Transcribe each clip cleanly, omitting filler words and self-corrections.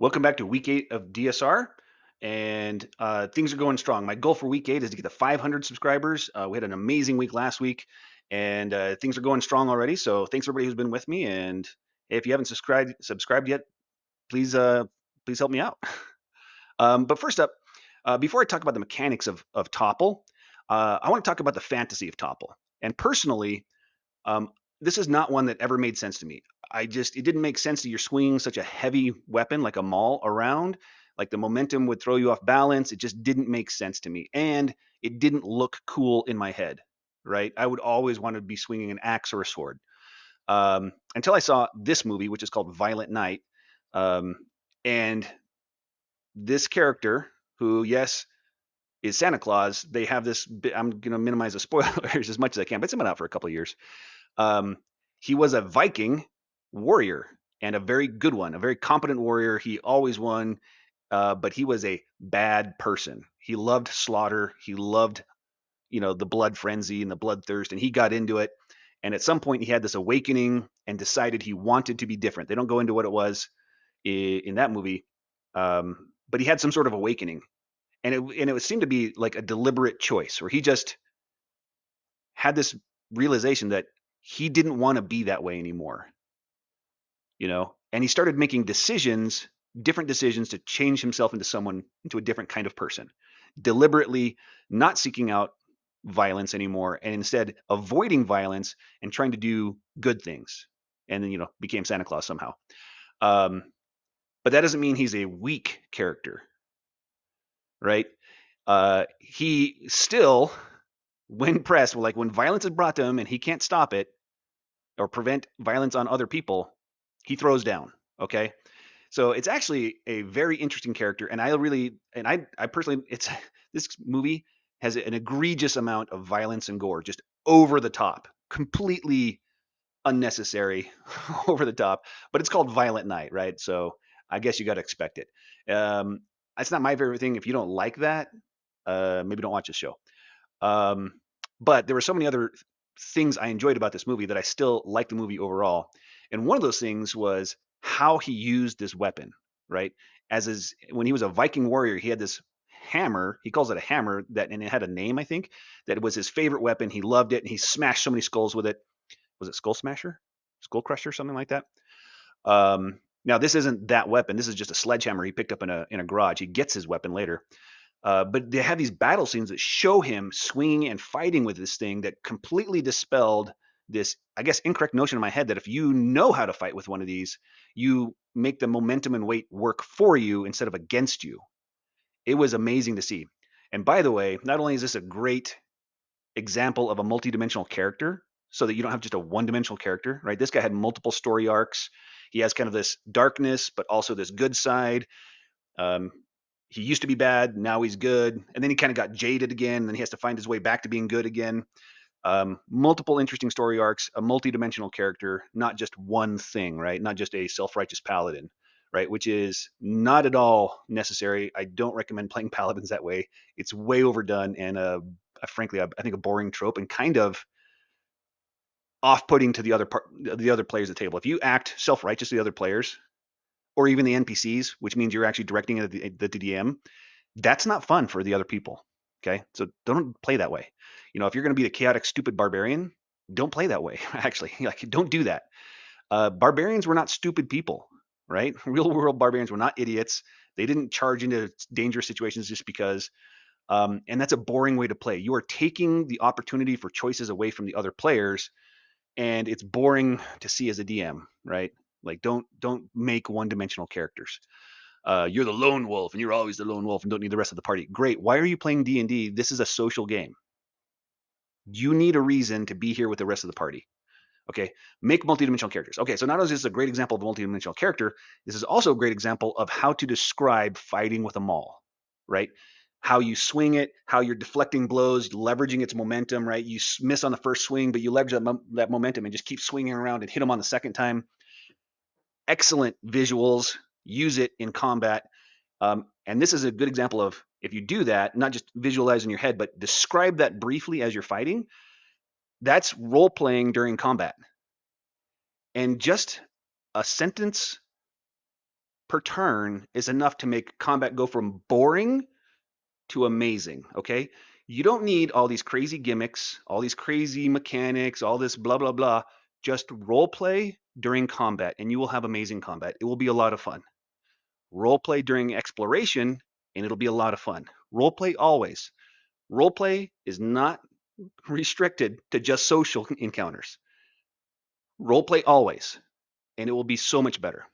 Welcome back to week 8 of DSR, and things are going strong. My goal for week 8 is to get to 500 subscribers. We had an amazing week last week, and things are going strong already. So thanks everybody who's been with me. And if you haven't subscribed yet, please please help me out. But first up, before I talk about the mechanics of Topple, I want to talk about the fantasy of Topple. And personally, um, this is not one that ever made sense to me. It didn't make sense that you're swinging such a heavy weapon like a maul around. Like the momentum would throw you off balance. It just didn't make sense to me. And it didn't look cool in my head, right? I would always want to be swinging an axe or a sword. Until I saw this movie, which is called Violent Night. Um, and this character, who, yes, is Santa Claus, they have this. I'm going to minimize the spoilers as much as I can, but it's been out for a couple of years. Um, he was a Viking warrior and a very good one, a very competent warrior. He always won, but he was a bad person. He loved slaughter. He loved, the blood frenzy and the bloodthirst, and he got into it. And at some point, he had this awakening and decided he wanted to be different. They don't go into what it was in that movie, but he had some sort of awakening, and it seemed to be like a deliberate choice, where he just had this realization that he didn't want to be that way anymore, and he started making different decisions to change himself into a different kind of person, deliberately not seeking out violence anymore, and instead avoiding violence and trying to do good things. And then, became Santa Claus somehow. Um, but that doesn't mean he's a weak character, right? He still, when pressed, like when violence is brought to him and he can't stop it or prevent violence on other people, he throws down. Okay. So it's actually a very interesting character, and I personally, it's this movie has an egregious amount of violence and gore, just over the top, completely unnecessary, over the top. But it's called Violent Night, right? So I guess you got to expect it. Um, it's not my favorite thing. If you don't like that, maybe don't watch the show. Um, but there were so many other things I enjoyed about this movie that I still like the movie overall. And one of those things was how he used this weapon, right? When he was a Viking warrior, he had this hammer. He calls it a hammer and it had a name, I think, that was his favorite weapon. He loved it, and he smashed so many skulls with it. Was it Skull Smasher, Skull Crusher, something like that? Now this isn't that weapon. This is just a sledgehammer he picked up in a garage. He gets his weapon later. But they have these battle scenes that show him swinging and fighting with this thing that completely dispelled this, I guess, incorrect notion in my head that if you know how to fight with one of these, you make the momentum and weight work for you instead of against you. It was amazing to see. And by the way, not only is this a great example of a multidimensional character, so that you don't have just a one-dimensional character, right? This guy had multiple story arcs. He has kind of this darkness, but also this good side. Um, he used to be bad, now he's good, and then he kind of got jaded again, and then he has to find his way back to being good again. Multiple interesting story arcs, a multi-dimensional character, not just one thing, right? Not just a self-righteous paladin, right? Which is not at all necessary. I don't recommend playing paladins that way. It's way overdone, and frankly, I think a boring trope, and kind of off-putting to the other players at the table. If you act self-righteous to the other players, or even the NPCs, which means you're actually directing it at the DM, that's not fun for the other people. Okay, so don't play that way. If you're going to be the chaotic, stupid barbarian, don't play that way. Actually, like, don't do that. Barbarians were not stupid people, right? Real world barbarians were not idiots. They didn't charge into dangerous situations just because. And that's a boring way to play. You are taking the opportunity for choices away from the other players, and it's boring to see as a DM, right? Like, don't make one-dimensional characters. You're the lone wolf, and you're always the lone wolf, and don't need the rest of the party. Great. Why are you playing D&D? This is a social game. You need a reason to be here with the rest of the party. Okay, make multidimensional characters. Okay, so not only is this a great example of a multidimensional character, this is also a great example of how to describe fighting with a maul, right? How you swing it, how you're deflecting blows, leveraging its momentum, right? You miss on the first swing, but you leverage that momentum and just keep swinging around and hit them on the second time. Excellent visuals. Use it in combat. And this is a good example of, if you do that, not just visualize in your head, but describe that briefly as you're fighting, that's role playing during combat. And just a sentence per turn is enough to make combat go from boring to amazing, okay? You don't need all these crazy gimmicks, all these crazy mechanics, all this blah, blah, blah. Just role play during combat and you will have amazing combat. It will be a lot of fun. Role play during exploration and it'll be a lot of fun. Role play always. Role play is not restricted to just social encounters. Role play always, and it will be so much better.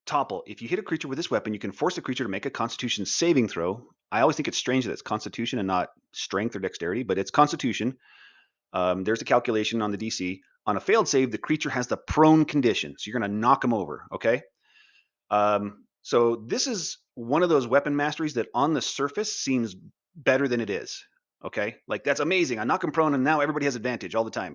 Topple. If you hit a creature with this weapon, you can force the creature to make a Constitution saving throw. I always think it's strange that it's Constitution and not Strength or Dexterity, but it's Constitution. There's a calculation on the DC. On a failed save, the creature has the prone condition, so you're going to knock them over. Okay. So this is one of those weapon masteries that on the surface seems better than it is. Okay, like that's amazing. I knock him prone, and now everybody has advantage all the time.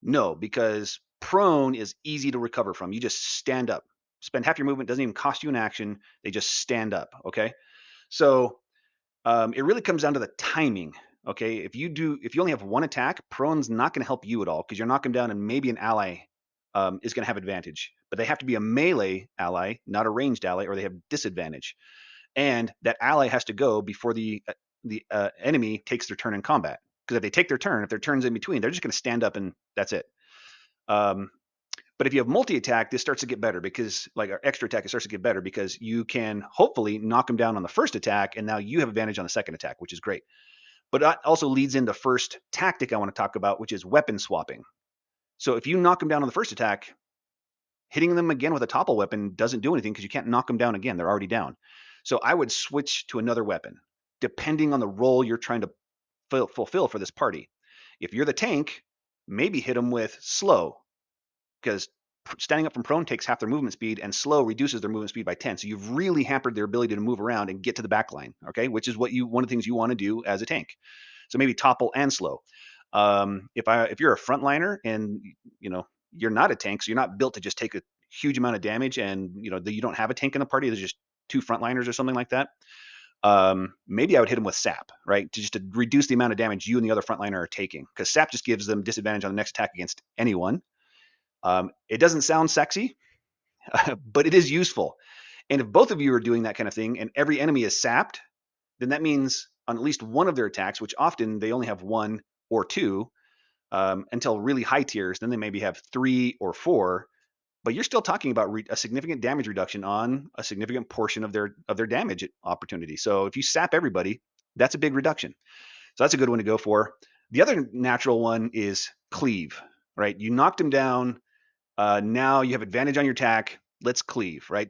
No, because prone is easy to recover from. You just stand up. Spend half your movement, doesn't even cost you an action. They just stand up, okay? So it really comes down to the timing, okay? If you only have one attack, prone's not going to help you at all because you're knocking down and maybe an ally is going to have advantage. But they have to be a melee ally, not a ranged ally, or they have disadvantage. And that ally has to go before the enemy takes their turn in combat. Because if they take their turn, if their turn's in between, they're just going to stand up and that's it. But if you have multi-attack, this starts to get better because, like our extra attack, it starts to get better because you can hopefully knock them down on the first attack, and now you have advantage on the second attack, which is great. But that also leads into first tactic I want to talk about, which is weapon swapping. So if you knock them down on the first attack, hitting them again with a topple weapon doesn't do anything because you can't knock them down again. They're already down. So I would switch to another weapon, depending on the role you're trying to fulfill for this party. If you're the tank, maybe hit them with slow, because standing up from prone takes half their movement speed, and slow reduces their movement speed by 10. So you've really hampered their ability to move around and get to the back line, okay? Which is one of the things you want to do as a tank. So maybe topple and slow. If you're a frontliner and you're not a tank, so you're not built to just take a huge amount of damage, and you don't have a tank in the party, there's just two frontliners or something like that. Maybe I would hit them with sap, right? To reduce the amount of damage you and the other frontliner are taking, because sap just gives them disadvantage on the next attack against anyone. It doesn't sound sexy, but it is useful. And if both of you are doing that kind of thing and every enemy is sapped, then that means on at least one of their attacks, which often they only have one or two until really high tiers, then they maybe have 3 or 4. But you're still talking about a significant damage reduction on a significant portion of their damage opportunity. So if you sap everybody, that's a big reduction. So that's a good one to go for. The other natural one is cleave, right? You knocked him down. Now you have advantage on your attack. Let's cleave, right?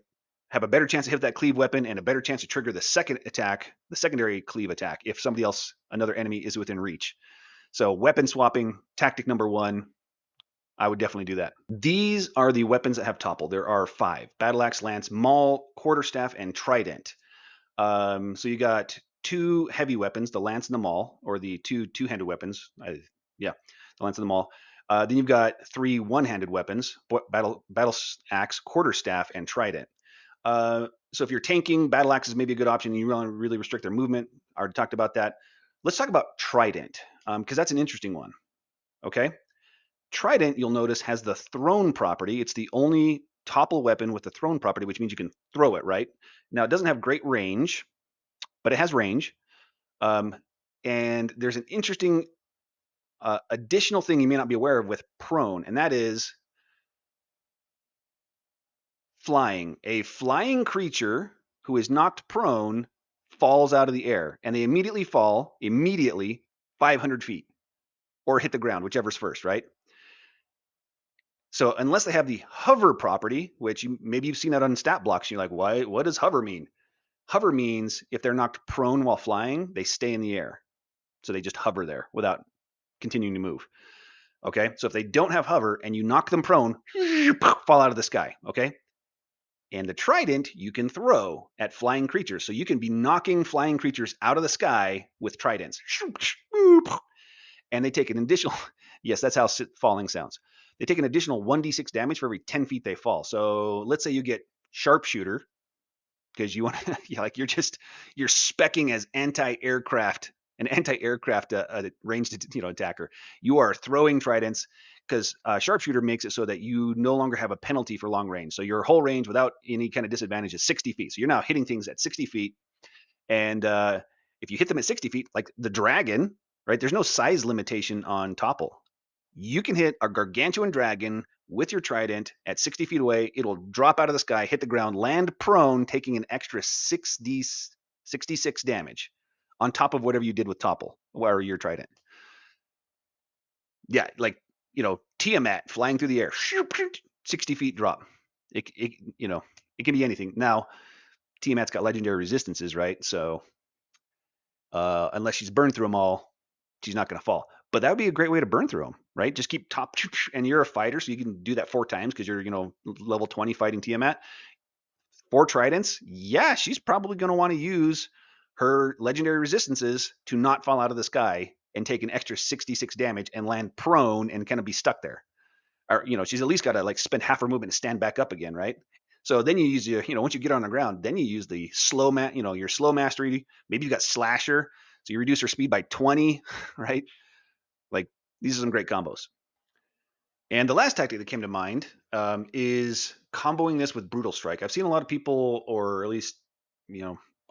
Have a better chance to hit that cleave weapon and a better chance to trigger the second attack, the secondary cleave attack, if somebody else, another enemy, is within reach. So weapon swapping, tactic number 1, I would definitely do that. These are the weapons that have topple. There are 5: battle axe, lance, maul, quarterstaff, and trident. So you got 2 heavy weapons, the lance and the maul, or the two-handed weapons. The lance and the maul. Then you've got 3 one-handed weapons: battle axe, quarterstaff, and trident. So if you're tanking, battle axe is maybe a good option. You want to really restrict their movement. I already talked about that. Let's talk about trident, because that's an interesting one. Okay. Trident, you'll notice, has the thrown property. It's the only topple weapon with the thrown property, which means you can throw it, right? Now, it doesn't have great range, but it has range. And there's an interesting additional thing you may not be aware of with prone, and that is flying. A flying creature who is knocked prone falls out of the air, and they immediately fall 500 feet or hit the ground, whichever's first, right? So unless they have the hover property, which maybe you've seen that on stat blocks, you're like, why? What does hover mean? Hover means if they're knocked prone while flying, they stay in the air. So they just hover there without continuing to move. Okay, so if they don't have hover and you knock them prone, fall out of the sky. Okay, and the trident you can throw at flying creatures. So you can be knocking flying creatures out of the sky with tridents. And they take an additional, yes, that's how falling sounds. They take an additional 1d6 damage for every 10 feet they fall. So let's say you get sharpshooter, because you want to, you're specking as anti-aircraft an anti-aircraft ranged attacker. You are throwing tridents because sharpshooter makes it so that you no longer have a penalty for long range. So your whole range without any kind of disadvantage is 60 feet. So you're now hitting things at 60 feet. And if you hit them at 60 feet, like the dragon, right? There's no size limitation on Topple. You can hit a gargantuan dragon with your trident at 60 feet away. It'll drop out of the sky, hit the ground, land prone, taking an extra 66 damage on top of whatever you did with Topple or your trident. Yeah, like, Tiamat flying through the air, 60 feet drop. It can be anything. Now, Tiamat's got legendary resistances, right? So unless she's burned through them all, she's not going to fall. But that would be a great way to burn through them, right? Just keep top, and you're a fighter, so you can do that 4 times because you're, level 20 fighting Tiamat. 4 tridents, yeah, she's probably going to want to use her legendary resistances to not fall out of the sky and take an extra 66 damage and land prone and kind of be stuck there. Or, she's at least got to like spend half her movement to stand back up again, right? So then you use your, once you get on the ground, then you use the your slow mastery. Maybe you got slasher, so you reduce her speed by 20, right? Like, these are some great combos. And the last tactic that came to mind is comboing this with Brutal Strike. I've seen a lot of people, or at least,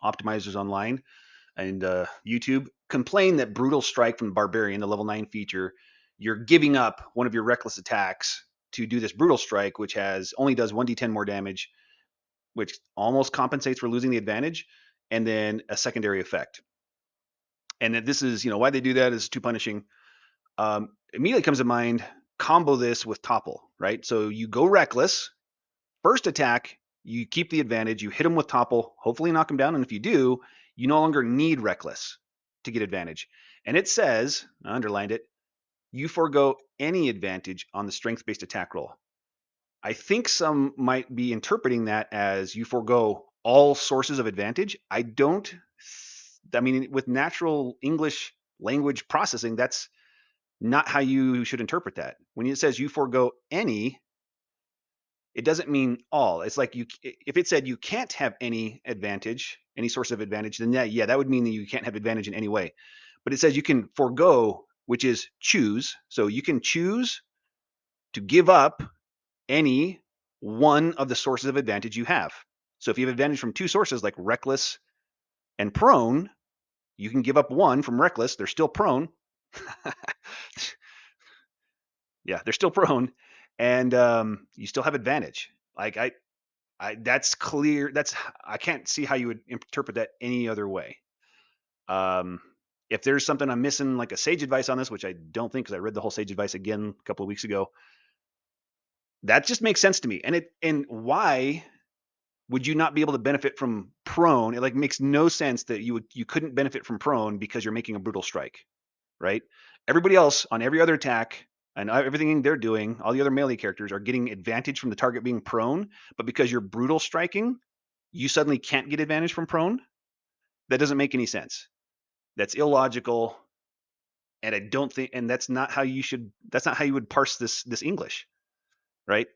optimizers online and YouTube, complain that Brutal Strike from the Barbarian, the level 9 feature, you're giving up one of your reckless attacks to do this Brutal Strike, which only does 1d10 more damage, which almost compensates for losing the advantage, and then a secondary effect. And that this is, why they do that is too punishing. Immediately comes to mind, combo this with Topple, right? So you go reckless, first attack, you keep the advantage, you hit him with Topple, hopefully knock him down, and if you do, you no longer need reckless to get advantage. And it says, I underlined it, you forego any advantage on the strength-based attack roll. I think some might be interpreting that as you forego all sources of advantage. With natural English language processing, that's not how you should interpret that. When it says you forego any, it doesn't mean all. It's like if it said you can't have any advantage, any source of advantage, then that would mean that you can't have advantage in any way. But it says you can forego, which is choose. So you can choose to give up any one of the sources of advantage you have. So if you have advantage from 2 sources like reckless and prone, you can give up one from reckless. They're still prone. Yeah, they're still prone, and you still have advantage. Like that's clear. I can't see how you would interpret that any other way. If there's something I'm missing, like a sage advice on this, which I don't think, because I read the whole sage advice again a couple of weeks ago, that just makes sense to me. And why would you not be able to benefit from prone? It makes no sense that you couldn't benefit from prone because you're making a brutal strike, right? Everybody else on every other attack and everything they're doing, all the other melee characters are getting advantage from the target being prone, but because you're brutal striking, you suddenly can't get advantage from prone. That doesn't make any sense. That's illogical, and I don't think, and that's not how you would parse this English, right?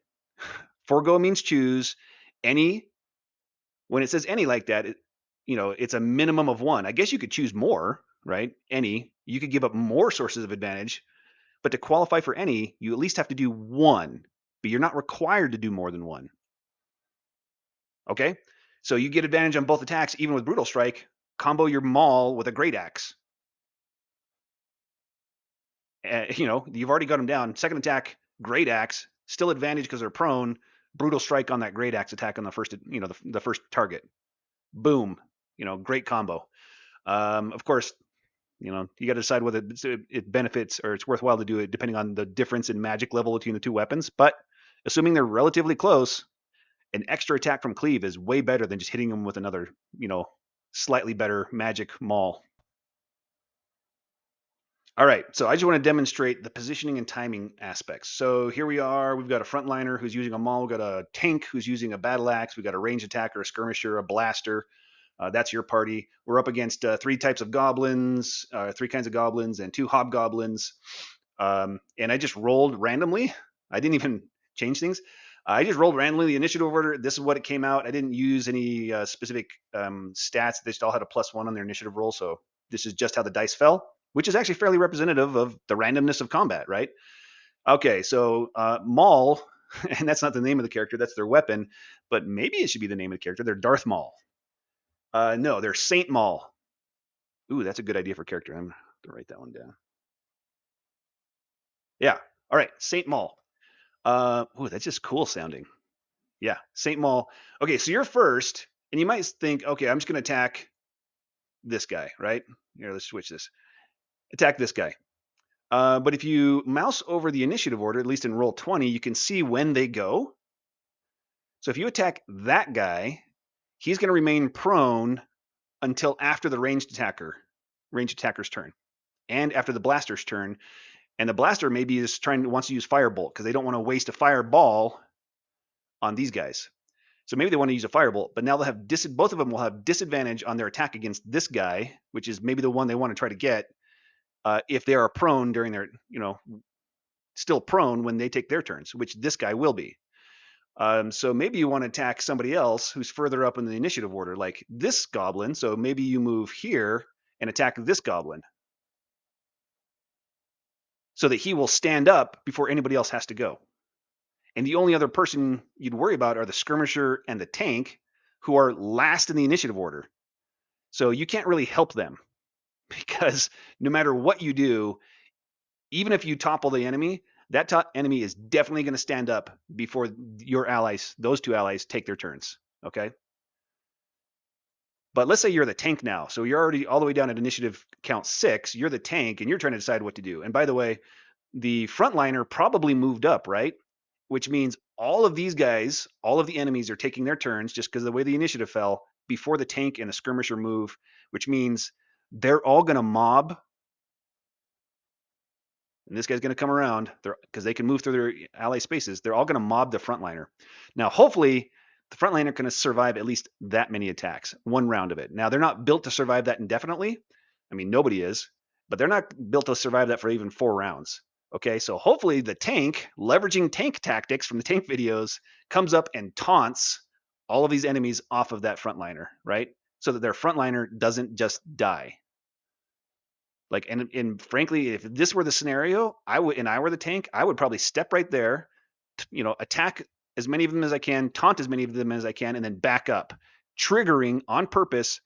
Forgo means choose. Any, when it says any like that, it's a minimum of 1. I guess you could choose more, right? Any, you could give up more sources of advantage, but to qualify for any, you at least have to do 1, but you're not required to do more than 1. Okay? So you get advantage on both attacks, even with Brutal Strike. Combo your Maul with a Great Axe. You've already got them down. Second attack, Great Axe, still advantage because they're prone. Brutal Strike on that Great Axe attack on the first, the first target. Boom. Great combo. Of course, you got to decide whether it benefits or it's worthwhile to do it depending on the difference in magic level between the 2 weapons. But assuming they're relatively close, an extra attack from Cleave is way better than just hitting them with another, slightly better magic maul. All right, so I just want to demonstrate the positioning and timing aspects. So here we are. We've got a frontliner who's using a maul. We've got a tank who's using a battle axe. We've got a ranged attacker, a skirmisher, a blaster. That's your party. We're up against 3 types of goblins, 3 kinds of goblins, and 2 hobgoblins. And I just rolled randomly. I didn't even change things. I just rolled randomly the initiative order. This is what it came out. I didn't use any specific stats. They just all had a +1 on their initiative roll. So This is just how the dice fell, which is actually fairly representative of the randomness of combat, right? Okay, so Maul, and that's not the name of the character, that's their weapon, but maybe it should be the name of the character. They're Darth Maul. No, they're Saint Maul. Ooh, that's a good idea for character. I'm going to write that one down. Yeah. All right, Saint Maul. Ooh, that's just cool sounding. Yeah, Saint Maul. Okay, so you're first, and you might think, okay, I'm just going to attack this guy, right? Here, let's switch this. Attack this guy. But if you mouse over the initiative order, at least in roll 20, you can see when they go. So if you attack that guy, he's going to remain prone until after the ranged attacker's turn, and after the blaster's turn. And the blaster maybe wants to use firebolt because they don't want to waste a fireball on these guys. So maybe they want to use a firebolt, but now they'll have both of them will have disadvantage on their attack against this guy, which is maybe the one they want to try to get if they are prone during their, still prone when they take their turns, which this guy will be. So maybe you want to attack somebody else who's further up in the initiative order, like this goblin. So maybe you move here and attack this goblin so that he will stand up before anybody else has to go. And the only other person you'd worry about are the skirmisher and the tank, who are last in the initiative order. So you can't really help them because no matter what you do, even if you topple the enemy, that enemy is definitely going to stand up before your allies, those two allies, take their turns. Okay. But let's say you're the tank now. So you're already all the way down at initiative count 6. You're the tank and you're trying to decide what to do. And by the way, the frontliner probably moved up, right? Which means all of these guys, all of the enemies are taking their turns just because of the way the initiative fell before the tank and the skirmisher move, which means they're all going to mob. And this guy's going to come around because they can move through their ally spaces. They're all going to mob the frontliner. Now, hopefully, the frontliner can survive at least that many attacks, one round of it. Now, they're not built to survive that indefinitely. I mean, nobody is, but they're not built to survive that for even 4 rounds. Okay, so hopefully the tank, leveraging tank tactics from the tank videos, comes up and taunts all of these enemies off of that frontliner, right? So that their frontliner doesn't just die. Like, and frankly, if this were the scenario, I were the tank, I would probably step right there, attack as many of them as I can, taunt as many of them as I can, and then back up, triggering on purpose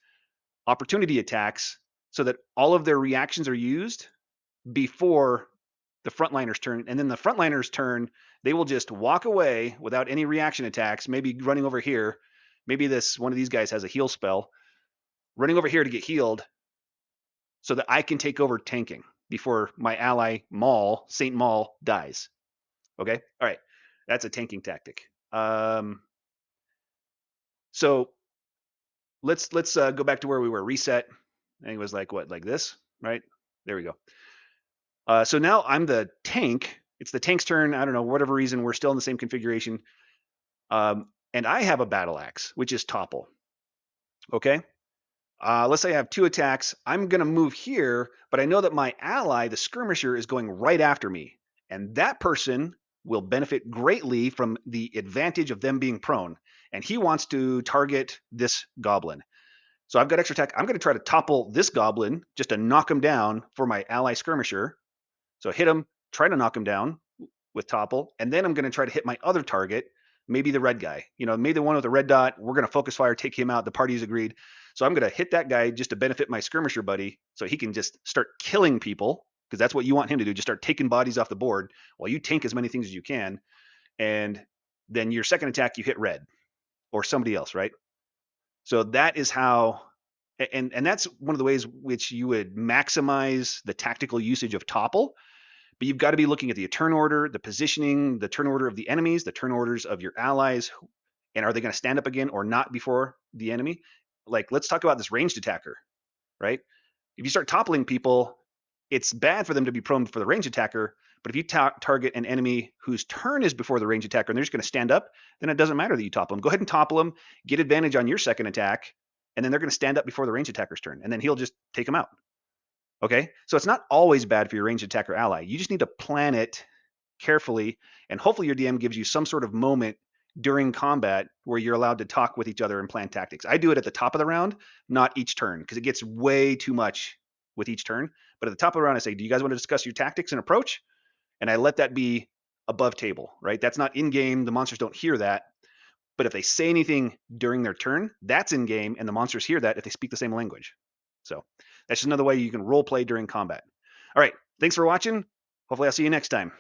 opportunity attacks so that all of their reactions are used before the frontliner's turn. And then the frontliner's turn, they will just walk away without any reaction attacks, maybe running over here. Maybe one of these guys has a heal spell, running over here to get healed so that I can take over tanking before my ally Saint Maul, dies. Okay, all right, that's a tanking tactic. So let's go back to where we were. Reset. I think it was like this, right? There we go. So now I'm the tank. It's the tank's turn. I don't know, whatever reason, we're still in the same configuration. And I have a battle axe, which is Topple. Okay. Let's say I have 2 attacks. I'm going to move here, but I know that my ally, the skirmisher, is going right after me. And that person will benefit greatly from the advantage of them being prone. And he wants to target this goblin. So I've got extra attack. I'm going to try to topple this goblin just to knock him down for my ally skirmisher. So hit him, try to knock him down with topple. And then I'm going to try to hit my other target, maybe the red guy. Maybe the one with the red dot. We're going to focus fire, take him out. The party's agreed. So I'm going to hit that guy just to benefit my skirmisher buddy so he can just start killing people, because that's what you want him to do. Just start taking bodies off the board while you tank as many things as you can. And then your second attack, you hit red or somebody else, right? So that is how, and that's one of the ways which you would maximize the tactical usage of Topple. But you've got to be looking at the turn order, the positioning, the turn order of the enemies, the turn orders of your allies, and are they going to stand up again or not before the enemy? Like, let's talk about this ranged attacker, right? If you start toppling people, it's bad for them to be prone for the ranged attacker. But if you target an enemy whose turn is before the ranged attacker and they're just going to stand up, then it doesn't matter that you topple them. Go ahead and topple them, get advantage on your second attack, and then they're going to stand up before the ranged attacker's turn, and then he'll just take them out. Okay, so it's not always bad for your ranged attacker ally. You just need to plan it carefully, and hopefully your DM gives you some sort of moment during combat where you're allowed to talk with each other and plan tactics. I do it at the top of the round, not each turn, because it gets way too much with each turn. But at the top of the round, I say, do you guys want to discuss your tactics and approach? And I let that be above table, right? That's not in game. The monsters don't hear that. But if they say anything during their turn, that's in game, and the monsters hear that if they speak the same language. So that's just another way you can role play during combat. All right, thanks for watching. Hopefully, I'll see you next time.